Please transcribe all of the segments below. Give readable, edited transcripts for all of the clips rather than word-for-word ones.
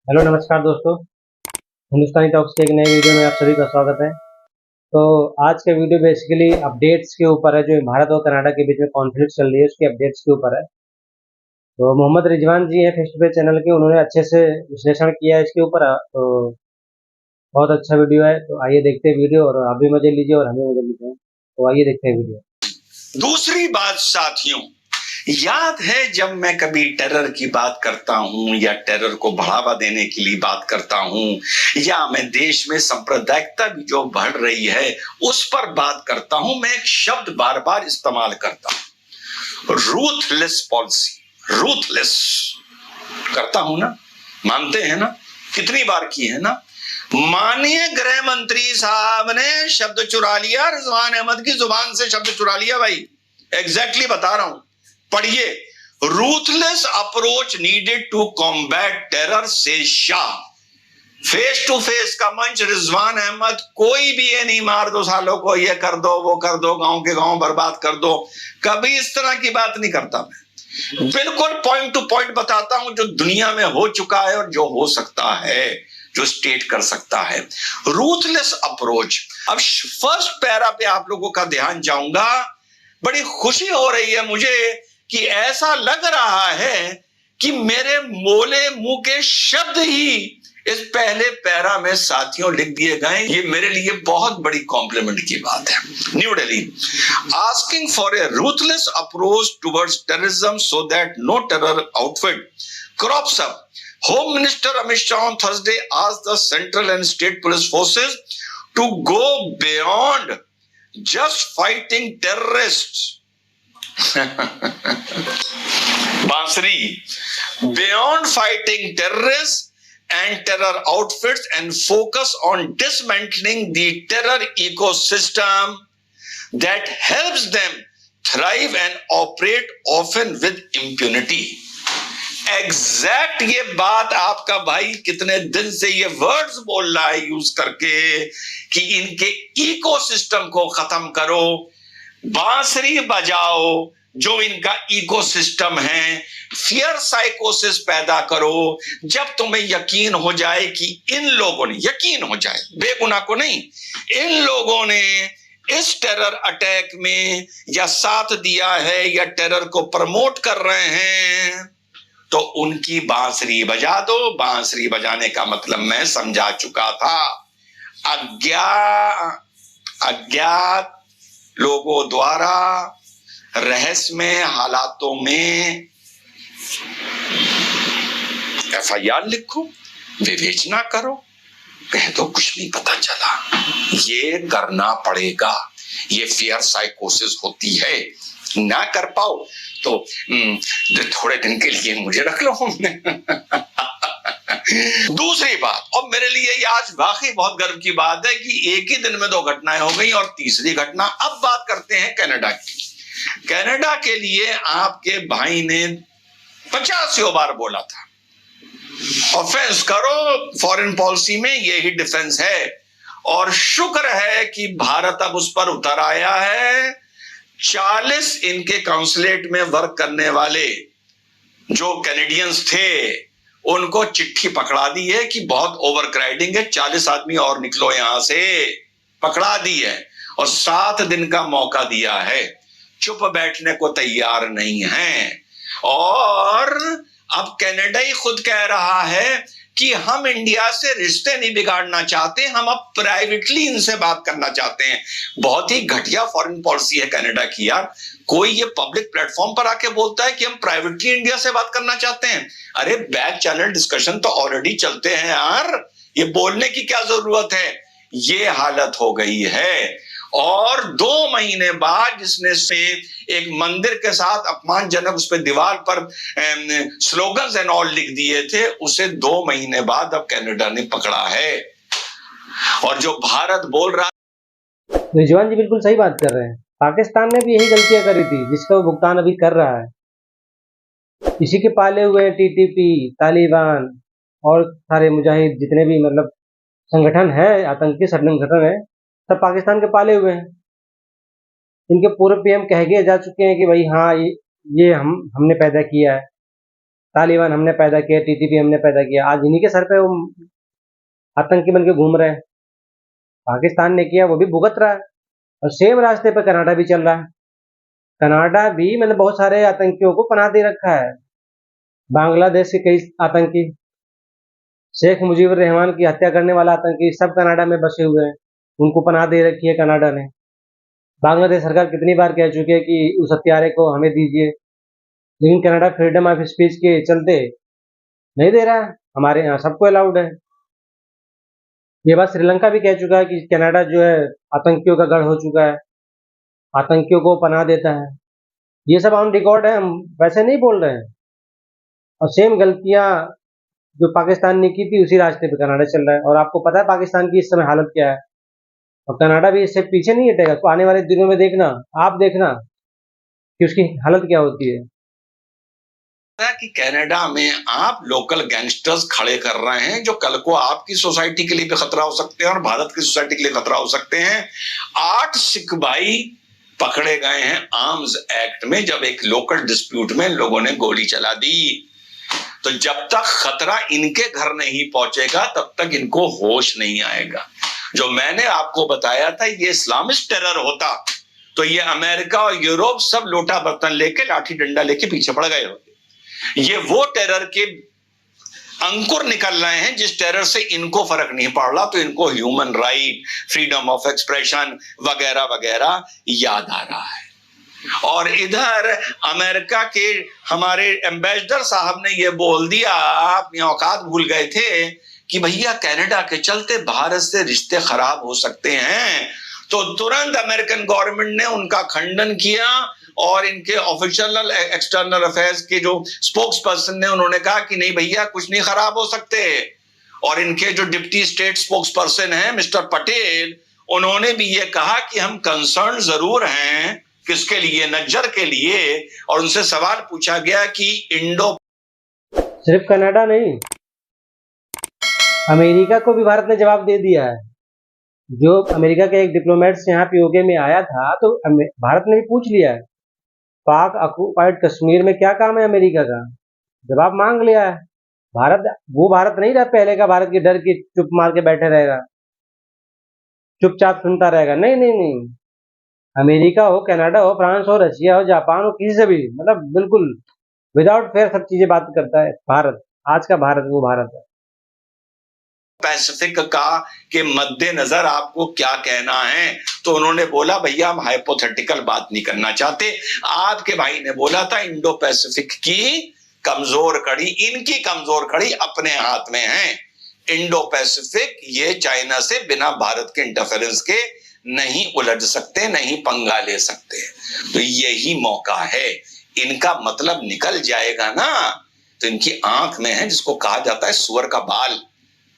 Hello नमस्कार दोस्तों। हिंदुस्तानी talks के एक नए वीडियो में आप सभी का स्वागत है। तो आज का वीडियो बेसिकली अपडेट्स के ऊपर है, जो भारत और कनाडा के बीच में कॉन्फ्लिक्ट चल रही है उसके अपडेट्स के ऊपर है। तो मोहम्मद रिजवान जी हैं फेस टू फेस चैनल के, उन्होंने अच्छे से विश्लेषण किया है इसके ऊपर। तो बहुत अच्छा वीडियो है, तो आइए देखते हैं वीडियो और आप भी मजे लीजिए और हमें मजे लीजिए। तो आइए देखते हैं वीडियो। दूसरी बात साथियों, याद है जब मैं कभी टेरर की बात करता हूं या टेरर को बढ़ावा देने के लिए बात करता हूं या मैं देश में सांप्रदायिकता भी जो बढ़ रही है उस पर बात करता हूं, मैं एक शब्द बार बार इस्तेमाल करता हूं, रूथलेस पॉलिसी। रूथलेस करता हूं ना, मानते हैं ना, कितनी बार की है ना। माननीय गृह मंत्री साहब ने शब्द चुरा लिया, रिजवान अहमद की जुबान से शब्द चुरा लिया। भाई एग्जैक्टली बता रहा हूं, पढ़िए। Ruthless approach needed to combat terror से शाह। फेस टू फेस का मंच, रिजवान अहमद कोई भी ये नहीं मार दो सालों को, ये कर दो वो कर दो, गांव के गांव बर्बाद कर दो, कभी इस तरह की बात नहीं करता मैं। बिल्कुल पॉइंट टू पॉइंट बताता हूं जो दुनिया में हो चुका है और जो हो सकता है, जो स्टेट कर सकता है। Ruthless approach. अब फर्स्ट पैरा पे आप लोगों का ध्यान जाऊंगा। बड़ी खुशी हो रही है मुझे कि ऐसा लग रहा है कि मेरे मोले मुंह के शब्द ही इस पहले पैरा में साथियों लिख दिए गए। ये मेरे लिए बहुत बड़ी कॉम्प्लीमेंट की बात है। New Delhi asking for a ruthless approach towards terrorism so that no terror outfit crops up. Home Minister Amit Shah on Thursday asked the central and state police forces to go beyond just fighting terrorists. Bansuri, beyond fighting terrorists and terror outfits and focus on dismantling the terror ecosystem that helps them thrive and operate often with impunity. Exact ये बात आपका भाई कितने दिन से ये words बोल रहा है यूज करके कि इनके इकोसिस्टम को खत्म करो, बांसुरी बजाओ जो इनका इकोसिस्टम है, फियर साइकोसिस पैदा करो। जब तुम्हें यकीन हो जाए कि इन लोगों ने, यकीन हो जाए बेगुनाह को नहीं, इन लोगों ने इस टेरर अटैक में या साथ दिया है या टेरर को प्रमोट कर रहे हैं, तो उनकी बांसुरी बजा दो। बांसुरी बजाने का मतलब मैं समझा चुका था। अज्ञात लोगों द्वारा रहस्यमय हालातों में एफआईआर लिखो, विवेचना करो, कह दो कुछ नहीं पता चला। ये करना पड़ेगा, ये फियर साइकोसिस होती है। ना कर पाओ तो थोड़े दिन के लिए मुझे रख लो। दूसरी बात, और मेरे लिए ये आज वाकई बहुत गर्व की बात है कि एक ही दिन में दो घटनाएं हो गई। और तीसरी घटना, अब बात करते हैं कनाडा की। कनाडा के लिए आपके भाई ने 50 बार बोला था, ऑफेंस करो, फॉरेन पॉलिसी में यही डिफेंस है। और शुक्र है कि भारत अब उस पर उतर आया है। 40 इनके काउंसलेट में वर्क करने वाले जो कैनेडियंस थे उनको चिट्ठी पकड़ा दी है कि बहुत ओवर क्राउडिंग है, 40 आदमी और निकलो यहां से, पकड़ा दी है। और 7 दिन का मौका दिया है, चुप बैठने को तैयार नहीं है। और अब कनाडा ही खुद कह रहा है कि हम इंडिया से रिश्ते नहीं बिगाड़ना चाहते, हम अब प्राइवेटली इनसे बात करना चाहते हैं। बहुत ही घटिया फॉरेन पॉलिसी है कनाडा की यार। कोई ये पब्लिक प्लेटफॉर्म पर आके बोलता है कि हम प्राइवेटली इंडिया से बात करना चाहते हैं। अरे बैक चैनल डिस्कशन तो ऑलरेडी चलते हैं यार, ये बोलने की क्या जरूरत है। ये हालत हो गई है। और 2 महीने बाद जिसने से एक मंदिर के साथ अपमानजनक उस पर दीवार पर स्लोगन्स एंड ऑल लिख दिए थे, उसे 2 महीने बाद अब कनाडा ने पकड़ा है। और जो भारत बोल रहा, रिजवान जी बिल्कुल सही बात कर रहे हैं। पाकिस्तान ने भी यही गलतियां करी थी जिसका वो भुगतान अभी कर रहा है। इसी के पाले हुए टीटीपी, तालिबान और सारे मुजाहिद जितने भी मतलब संगठन है, आतंकी संगठन है, सब पाकिस्तान के पाले हुए हैं। इनके पूर्व पीएम कह के जा चुके हैं कि भाई हाँ ये हमने पैदा किया है। तालिबान हमने पैदा किया, टीटीपी हमने पैदा किया, आज इन्हीं के सर पे वो आतंकी बन के घूम रहे हैं। पाकिस्तान ने किया, वो भी भुगत रहा है, और सेम रास्ते पे कनाडा भी चल रहा है। कनाडा भी मैंने बहुत सारे आतंकियों को पनाह दे रखा है। बांग्लादेश के कई आतंकी, शेख मुजीबुर रहमान की हत्या करने वाला आतंकी, सब कनाडा में बसे हुए हैं, उनको पनाह दे रखी है कनाडा ने। बांग्लादेश सरकार कितनी बार कह चुकी है कि उस हत्यारे को हमें दीजिए, लेकिन कनाडा फ्रीडम ऑफ स्पीच के चलते नहीं दे रहा है। हमारे यहाँ सबको अलाउड है। ये बात श्रीलंका भी कह चुका है कि कनाडा जो है आतंकियों का गढ़ हो चुका है, आतंकियों को पनाह देता है। ये सब ऑन रिकॉर्ड है, हम वैसे नहीं बोल रहे हैं। और सेम गलतियां जो पाकिस्तान ने की थी, उसी रास्ते पे कनाडा चल रहा है। और आपको पता है पाकिस्तान की इस समय हालत क्या है, और कनाडा भी इससे पीछे नहीं हटेगा। तो आने वाले दिनों में देखना, आप देखना कि उसकी हालत क्या होती है। कि कनाडा में आप लोकल गैंगस्टर्स खड़े कर रहे हैं जो कल को आपकी सोसाइटी के लिए भी खतरा हो सकते हैं और भारत की सोसाइटी के लिए खतरा हो सकते हैं। 8 सिख भाई पकड़े गए हैं आर्म्स एक्ट में, जब एक लोकल डिस्प्यूट में लोगों ने गोली चला दी। तो जब तक खतरा इनके घर नहीं पहुंचेगा तब तक इनको होश नहीं आएगा। जो मैंने आपको बताया था ये इस्लामिस्ट टेरर होता तो ये अमेरिका और यूरोप सब लोटा बर्तन लेके लाठी डंडा लेके पीछे पड़ गए होते। ये वो टेरर के अंकुर निकल रहे हैं जिस टेरर से इनको फर्क नहीं पड़ रहा, तो इनको human right, freedom of expression वगैरह वगैरह याद आ रहा है। और इधर अमेरिका के हमारे एम्बेसडर साहब ने ये बोल दिया, अपनी औकात भूल गए थे कि भैया कनाडा के चलते भारत से रिश्ते खराब हो सकते हैं। तो तुरंत अमेरिकन गवर्नमेंट ने उनका खंडन किया और इनके ऑफिशियल एक्सटर्नल अफेयर्स के जो स्पोक्स पर्सन ने उन्होंने कहा कि नहीं भैया कुछ नहीं खराब हो सकते। और इनके जो डिप्टी स्टेट स्पोक्स पर्सन है मिस्टर पटेल, उन्होंने भी ये कहा कि हम कंसर्न जरूर हैं, किसके लिए, नज्जर के लिए। और उनसे सवाल पूछा गया कि इंडो, सिर्फ कनाडा नहीं, अमेरिका को भी भारत ने जवाब दे दिया है। जो अमेरिका के एक डिप्लोमेट्स यहाँ पीओके में आया था, तो भारत ने भी पूछ लिया है पाक ऑक्युपाइड कश्मीर में क्या काम है अमेरिका का, जवाब मांग लिया है। वो भारत नहीं रहा पहले का भारत के डर की चुप मार के बैठे रहेगा, चुपचाप सुनता रहेगा। नहीं नहीं नहीं, अमेरिका हो, कनाडा हो, फ्रांस हो, रशिया हो, जापान हो, किसी से भी मतलब बिल्कुल विदाउट फेयर सब चीजें बात करता है भारत। आज का भारत वो भारत है। पैसिफिक का के मद्देनजर आपको क्या कहना है? तो उन्होंने बोला भैया हम हाइपोथेटिकल बात नहीं करना चाहते। आपके भाई ने बोला था इंडो पैसिफिक की कमजोर कड़ी, इनकी कमजोर कड़ी अपने हाथ में है। इंडो पैसिफिक ये चाइना से बिना भारत के इंटरफेरेंस के नहीं उलझ सकते, नहीं पंगा ले सकते। तो यही मौका है, इनका मतलब निकल जाएगा ना तो इनकी आंख में है जिसको कहा जाता है सुअर का बाल।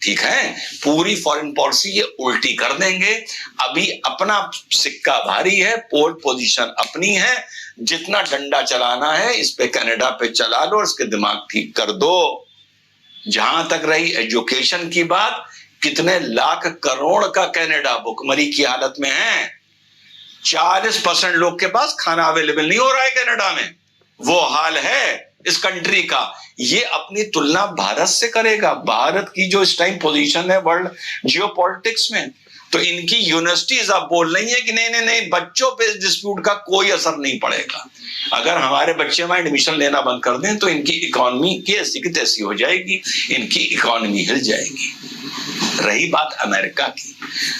ठीक है, पूरी फॉरेन पॉलिसी ये उल्टी कर देंगे। अभी अपना सिक्का भारी है, पोल पोजीशन अपनी है, जितना डंडा चलाना है इस पे कनाडा पे चला लो, इसके दिमाग ठीक कर दो। जहां तक रही एजुकेशन की बात, कितने लाख करोड़ का कनाडा भुखमरी की हालत में है। 40% लोग के पास खाना अवेलेबल नहीं हो रहा है कनाडा में, वो हाल है इस कंट्री का। ये अपनी तुलना भारत से करेगा, भारत की जो इस टाइम पोजीशन है वर्ल्ड जियोपॉलिटिक्स में। तो इनकी यूनिवर्सिटीज अब बोल रही है कि नहीं नहीं नहीं, बच्चों पे इस डिस्प्यूट का कोई असर नहीं पड़ेगा। अगर हमारे बच्चे वहां एडमिशन लेना बंद कर दें तो इनकी इकोनॉमी की ऐसी की तैसी हो जाएगी, इनकी इकोनॉमी हिल जाएगी। रही बात अमेरिका की,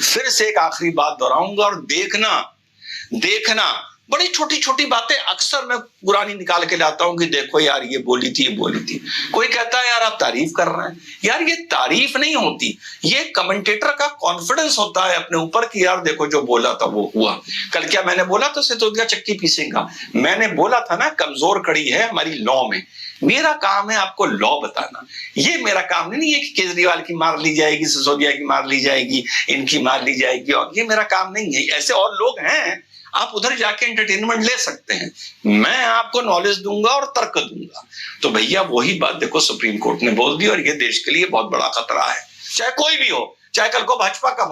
फिर से एक आखिरी बात दोहराऊंगा और देखना बड़ी छोटी छोटी बातें अक्सर मैं पुरानी निकाल के लाता हूं कि देखो यार ये बोली थी, ये बोली थी। कोई कहता है यार आप तारीफ कर रहे हैं, यार ये तारीफ नहीं होती, ये कमेंटेटर का कॉन्फिडेंस होता है अपने ऊपर कि यार देखो जो बोला था वो हुआ। कल क्या मैंने बोला था, सितोदिया चक्की पीसेगा। मैंने बोला था ना कमजोर कड़ी है हमारी लॉ में। मेरा काम है आपको लॉ बताना, ये मेरा काम नहीं है कि केजरीवाल की मार ली जाएगी, सिसोदिया की मार ली जाएगी, इनकी मार ली जाएगी, और ये मेरा काम नहीं है। ऐसे और लोग हैं, आप उधर जाके एंटरटेनमेंट ले सकते हैं, मैं आपको नॉलेज दूंगा और तर्क दूंगा। तो भैया वही बात देखो सुप्रीम कोर्ट ने बोल दी, और ये देश के लिए बहुत बड़ा खतरा है। चाहे कोई भी हो, चाहे कल को भाजपा का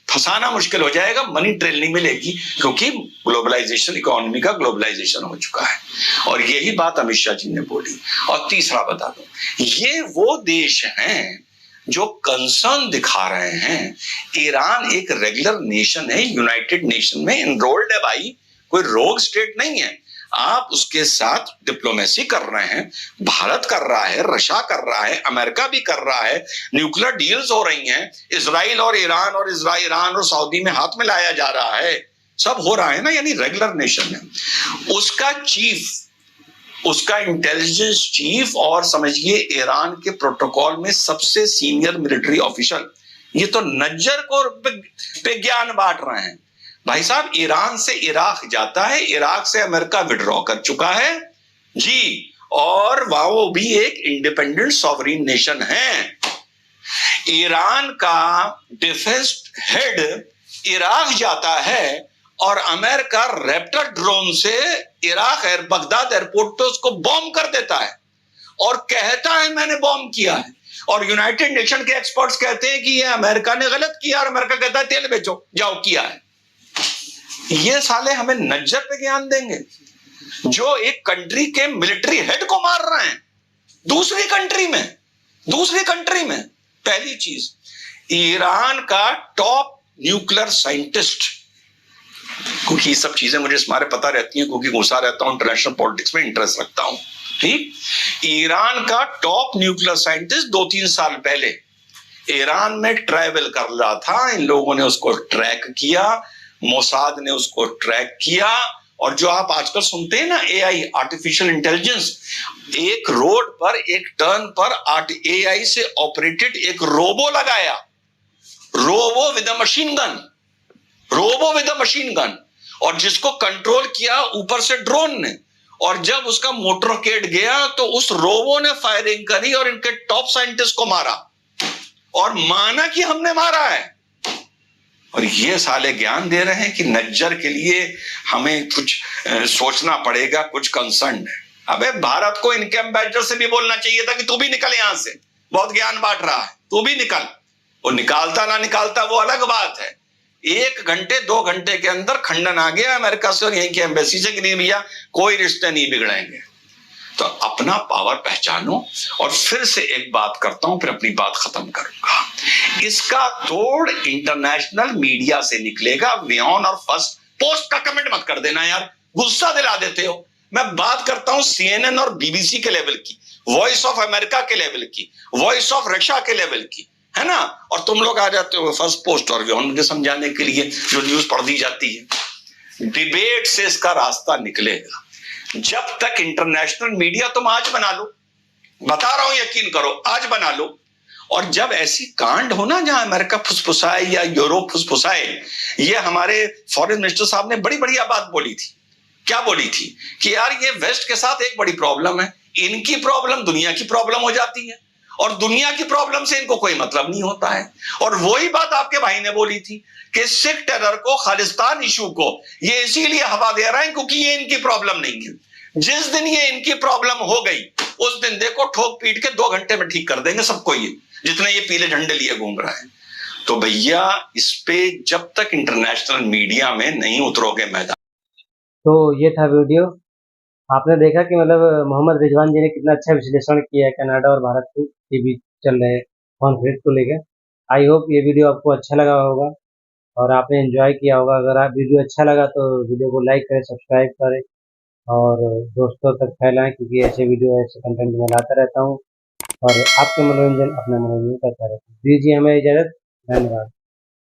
फंसाना मुश्किल हो जाएगा, मनी ट्रेल नहीं मिलेगी, क्योंकि ग्लोबलाइजेशन, इकोनॉमी का ग्लोबलाइजेशन हो चुका है। और यही बात अमित शाह जी ने बोली। और तीसरा बता दो, ये वो देश हैं जो कंसर्न दिखा रहे हैं। ईरान एक रेगुलर नेशन है, यूनाइटेड नेशन में इनरोल्ड है भाई, कोई रोग स्टेट नहीं है। आप उसके साथ डिप्लोमेसी कर रहे हैं, भारत कर रहा है, रशिया कर रहा है, अमेरिका भी कर रहा है, न्यूक्लियर डील्स हो रही हैं, इजराइल और ईरान और सऊदी में हाथ में लाया जा रहा है, सब हो रहा है ना, यानी रेगुलर नेशन है। उसका चीफ, उसका इंटेलिजेंस चीफ और समझिए ईरान के प्रोटोकॉल में सबसे सीनियर मिलिट्री ऑफिसर, ये तो नज्जर को पे ज्ञान बांट रहे हैं। भाई साहब, ईरान से इराक जाता है, इराक से अमेरिका विड्रॉ कर चुका है जी, और वो भी एक इंडिपेंडेंट सॉवरेन नेशन है। ईरान का डिफेंस हेड इराक जाता है और अमेरिका रैप्टर ड्रोन से इराक बगदाद एयरपोर्ट पे उसको बॉम्ब कर देता है और कहता है मैंने बॉम्ब किया है। और यूनाइटेड नेशन के एक्सपर्ट्स कहते हैं कि ये अमेरिका ने गलत किया, और अमेरिका कहता है तेल बेचो, जाओ किया है। ये साले हमें नज्जर पे ज्ञान देंगे, जो एक कंट्री के मिलिट्री हेड को मार रहे हैं दूसरी कंट्री में। पहली चीज, ईरान का टॉप न्यूक्लियर साइंटिस्ट, क्योंकि ये सब चीजें मुझे सारे पता रहती हैं, क्योंकि घुसा रहता हूं, इंटरनेशनल पॉलिटिक्स में इंटरेस्ट रखता हूं, ठीक। ईरान का टॉप न्यूक्लियर साइंटिस्ट 2-3 साल पहले ईरान में ट्रैवल कर रहा था। इन लोगों ने उसको ट्रैक किया, मोसाद ने उसको ट्रैक किया, और जो आप आजकल सुनते हैं ना एआई, आर्टिफिशियल इंटेलिजेंस, एक रोड पर एक टर्न पर एआई से ऑपरेटेड एक रोबो लगाया, robo with a machine gun, और जिसको कंट्रोल किया ऊपर से ड्रोन ने। और जब उसका मोटरकेड गया तो उस रोबो ने फायरिंग करी और इनके टॉप साइंटिस्ट को मारा, और माना कि हमने मारा है। और ये साले ज्ञान दे रहे हैं कि नज्जर के लिए हमें कुछ सोचना पड़ेगा, कुछ कंसर्न है। अबे भारत को इनके एम्बेसडर से भी बोलना चाहिए था कि तू भी निकल यहां से, बहुत ज्ञान बांट रहा है, तू भी निकल। वो निकालता ना निकालता वो अलग बात है। 1 घंटे 2 घंटे के अंदर खंडन आ गया अमेरिका से और यहीं की एम्बेसी से कि नहीं भैया कोई रिश्ते नहीं बिगड़ेंगे। तो अपना पावर पहचानो। और फिर से एक बात करता हूं, फिर अपनी बात खत्म करूंगा। इसका तोड़ इंटरनेशनल मीडिया से निकलेगा। व्योन और फर्स्ट पोस्ट का कमेंट मत कर देना यार, गुस्सा दिला देते हो। मैं बात करता हूं CNN और BBC के लेवल की, वॉइस ऑफ अमेरिका के लेवल की, वॉइस ऑफ रशिया के लेवल की, है ना। और तुम लोग आ जाते हो फर्स्ट पोस्ट और व्योन मुझे समझाने के लिए, जो न्यूज पढ़ दी जाती है। डिबेट से इसका रास्ता निकलेगा। जब तक इंटरनेशनल मीडिया, तुम आज बना लो, बता रहा हूं यकीन करो, आज बना लो। और जब ऐसी कांड हो ना जहां अमेरिका फुसफुसाए या यूरोप फुसफुसाए, ये हमारे फॉरेन मिनिस्टर साहब ने बड़ी बढ़िया बात बोली थी। क्या बोली थी कि यार ये वेस्ट के साथ एक बड़ी प्रॉब्लम है, इनकी प्रॉब्लम दुनिया की प्रॉब्लम हो जाती है और दुनिया की प्रॉब्लम से इनको कोई मतलब नहीं होता है। और वही बात आपके भाई ने बोली थी कि सिख टेरर को, खालिस्तान इशू को ये इसीलिए हवा दे रहा है क्योंकि ये इनकी प्रॉब्लम नहीं है। जिस दिन ये इनकी प्रॉब्लम हो गई उस दिन देखो ठोक पीट के 2 घंटे में ठीक कर देंगे सबको, ये जितने ये पीले झंडे लिए घूम रहा है। तो भैया इस पे जब तक इंटरनेशनल मीडिया में नहीं उतरोगे मैदान। तो ये था वीडियो। आपने देखा कि मतलब मोहम्मद रिजवान जी ने कितना अच्छा विश्लेषण किया है कनाडा और भारत के बीच चल रहे कॉन्फ्लिक्ट को लेकर। आई होप ये वीडियो आपको अच्छा लगा होगा और आपने एंजॉय किया होगा। अगर आप वीडियो अच्छा लगा तो वीडियो को लाइक करें, सब्सक्राइब करें और दोस्तों तक फैलाएं, क्योंकि ऐसे वीडियो, ऐसे कंटेंट मैं लाता रहता हूँ और आपके मनोरंजन, अपना मनोरंजन करता रहता हूँ। दीजिए हमें इजाज़त। धन्यवाद।